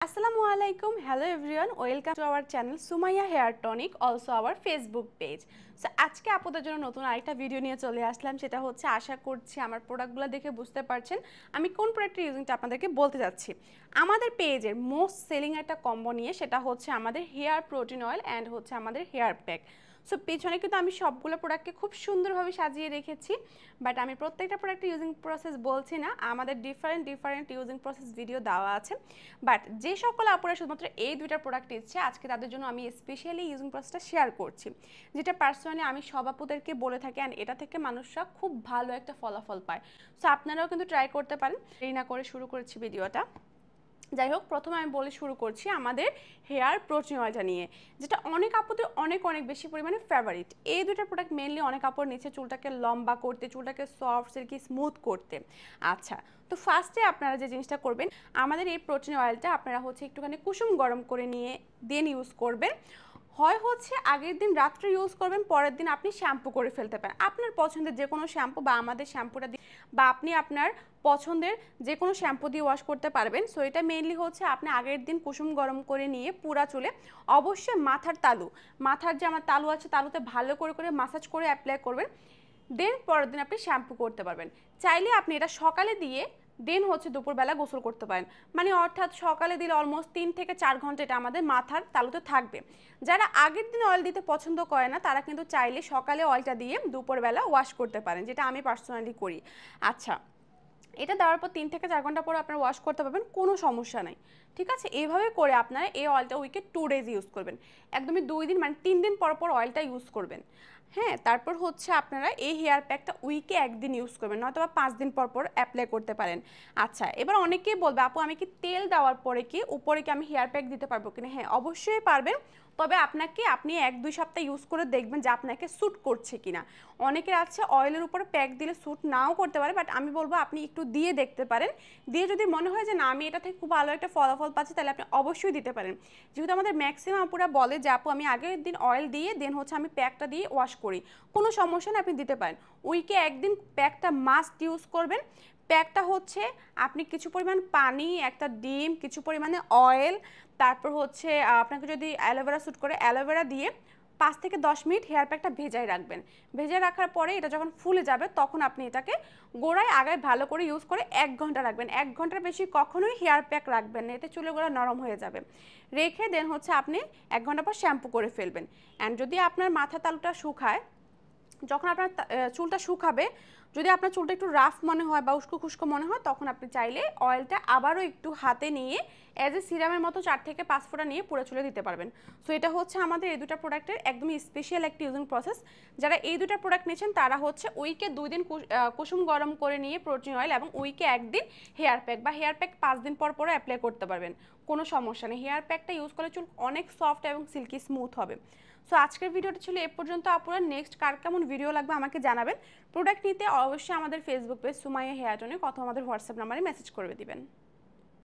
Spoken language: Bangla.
আসসালামু আলাইকুম, hello everyone, welcome to our channel Sumaya Hair Tonic, also our Facebook page. So আজকে আপনাদের জন্য নতুন আরেকটা ভিডিও নিয়ে চলে আসলাম। সেটা হচ্ছে আশা করছি আমার প্রোডাক্টগুলো দেখে বুঝতে পারছেন আমি কোন প্রোডাক্টের ইউজিংটা আপনাদেরকে বলতে যাচ্ছি। আমাদের পেজের মোস্ট সেলিং একটা কম্বো নিয়ে, সেটা হচ্ছে আমাদের হেয়ার প্রোটিন অয়েল অ্যান্ড হচ্ছে আমাদের হেয়ার প্যাক। সো পেছনে কিন্তু আমি সবগুলো প্রোডাক্টকে খুব সুন্দরভাবে সাজিয়ে রেখেছি, বাট আমি প্রত্যেকটা প্রোডাক্টের ইউজিং প্রসেস বলছি না, আমাদের ডিফারেন্ট ইউজিং প্রসেস ভিডিও দেওয়া আছে। বাট যে সকল আপুরা শুধুমাত্র এই দুইটা প্রোডাক্ট ইচ্ছে আজকে তাদের জন্য আমি স্পেশালি ইউজিং প্রসেসটা শেয়ার করছি, যেটা পার্সোনালি আমি সব আপুদেরকে বলে থাকি অ্যান্ড এটা থেকে মানুষরা খুব ভালো একটা ফলাফল পায়। সো আপনারাও কিন্তু ট্রাই করতে পারেন। দেরি না করে শুরু করেছি ভিডিওটা। যাই হোক, প্রথমে আমি বলে শুরু করছি আমাদের হেয়ার প্রোটিন অয়েলটা নিয়ে, যেটা অনেক আপুদের অনেক বেশি পরিমাণে ফেভারিট। এই দুটো প্রোডাক্ট মেনলি অনেক আপুর নিচে চুলটাকে লম্বা করতে, চুলটাকে সফট সিল্কি স্মুথ করতে। আচ্ছা, তো ফার্স্টে আপনারা যে জিনিসটা করবেন, আমাদের এই প্রোটিন অয়েলটা আপনারা হচ্ছে একটুখানি কুসুম গরম করে নিয়ে দেন ইউজ করবেন। হয় হচ্ছে আগের দিন রাত্রে ইউজ করবেন, পরের দিন আপনি শ্যাম্পু করে ফেলতে পারেন আপনার পছন্দের যে কোনো শ্যাম্পু, বা আমাদের শ্যাম্পুটা দিয়ে, বা আপনি আপনার পছন্দের যে কোনো শ্যাম্পু দিয়ে ওয়াশ করতে পারবেন। সো এটা মেইনলি হচ্ছে আপনি আগের দিন কুসুম গরম করে নিয়ে পুরা চুলে, অবশ্যই মাথার যে আমার তালু আছে তালুতে ভালো করে মাসাজ করে অ্যাপ্লাই করবেন। দেন পরের দিন আপনি শ্যাম্পু করতে পারবেন। চাইলে আপনি এটা সকালে দিয়ে দেন হচ্ছে দুপুরবেলা গোসল করতে পারেন, মানে অর্থাৎ সকালে দিলে অলমোস্ট 3 থেকে 4 ঘন্টা এটা আমাদের মাথার তালুতে থাকবে। যারা আগের দিন অয়েল দিতে পছন্দ করে না তারা কিন্তু চাইলে সকালে অয়েলটা দিয়ে দুপুরবেলা ওয়াশ করতে পারেন, যেটা আমি পার্সোনালি করি। আচ্ছা, এটা দেওয়ার পর 3 থেকে 4 ঘন্টা পরে আপনারা ওয়াশ করতে পারবেন, কোনো সমস্যা নাই। ঠিক আছে, এইভাবে করে আপনারা এই অয়েলটা উইকে 2 ডেজ ইউজ করবেন। একদমই 2 দিন মানে 3 দিন পর অয়েলটা ইউজ করবেন। হ্যাঁ, তারপর হচ্ছে আপনারা এই হেয়ার প্যাকটা উইকে একদিন ইউজ করবেন, নয়তো বা 5 দিন পর অ্যাপ্লাই করতে পারেন। আচ্ছা, এবার অনেকেই বলবে আপু আমি কি তেল দেওয়ার পরে কি উপরে কি আমি হেয়ার প্যাক দিতে পারবো কিনা? হ্যাঁ, অবশ্যই পারবেন, তবে আপনি 1-2 সপ্তাহ ইউজ করে দেখবেন যে আপনাকে স্যুট করছে কিনা। অনেকের আছে অয়েলের উপরে প্যাক দিলে স্যুট নাও করতে পারে, বাট আমি বলবো আপনি একটু দিয়ে দেখতে পারেন। দিয়ে যদি মনে হয় যে না আমি এটা থেকে খুব ভালো একটা ফলাফল পাচ্ছি, তাহলে আপনি অবশ্যই দিতে পারেন। যেহেতু আমাদের ম্যাক্সিমাম আপুরা বলে যে আপু আমি আগের দিন অয়েল দিয়ে দেন হচ্ছে আমি প্যাকটা দিয়ে ওয়াশ করি, কোনো সমস্যা নেই, আপনি দিতে পারেন। উইকে একদিন প্যাকটা মাস্ট ইউজ করবেন। প্যাকটা হচ্ছে আপনি কিছু পরিমাণ পানি, একটা ডিম, কিছু পরিমাণে অয়েল, তারপর হচ্ছে আপনাকে যদি অ্যালোভেরা স্যুট করে অ্যালোভেরা দিয়ে 5 থেকে 10 মিনিট হেয়ার প্যাকটা ভেজায় রাখবেন। ভেজে রাখার পরে এটা যখন ফুলে যাবে তখন আপনি এটাকে গোড়ায় আগায় ভালো করে ইউজ করে 1 ঘন্টা রাখবেন। 1 ঘন্টার বেশি কখনোই হেয়ার প্যাক রাখবেন না, এতে চুলের গোড়া নরম হয়ে যাবে। রেখে দেন হচ্ছে আপনি 1 ঘন্টা পর শ্যাম্পু করে ফেলবেন। অ্যান্ড যদি আপনার মাথা তালুটা শুকায়, যখন আপনার চুলটা শুকাবে, যদি আপনার চুলটা একটু রাফ মনে হয় বা উস্কো খুস্কো মনে হয়, তখন আপনি চাইলে অয়েলটা আবারও একটু হাতে নিয়ে অ্যাজ এ সিরামের মতো 4 থেকে 5 ফোঁটা নিয়ে পুরো চুলে দিতে পারবেন। সো এটা হচ্ছে আমাদের এই দুটো প্রোডাক্টের একদমই স্পেশাল একটা ইউজিং প্রসেস। যারা এই দুটো প্রোডাক্ট নিয়েছেন তারা হচ্ছে উইকে 2 দিন কুসুম গরম করে নিয়ে প্রোটিন অয়েল, এবং উইকে 1 দিন হেয়ার প্যাক, বা হেয়ার প্যাক 5 দিন পর অ্যাপ্লাই করতে পারবেন, কোনো সমস্যা নেই। হেয়ার প্যাকটা ইউজ করলে চুল অনেক সফট এবং সিল্কি স্মুথ হবে। সো আজকের ভিডিওটা ছিল এ পর্যন্ত। আপনারা নেক্সট কার কেমন ভিডিও লাগবে আমাকে জানাবেন। প্রোডাক্ট নিতে অবশ্যই আমাদের Facebook page Sumaiya hair tonic অথবা আমাদের হোয়াটসঅ্যাপ নাম্বারে মেসেজ করে দিবেন।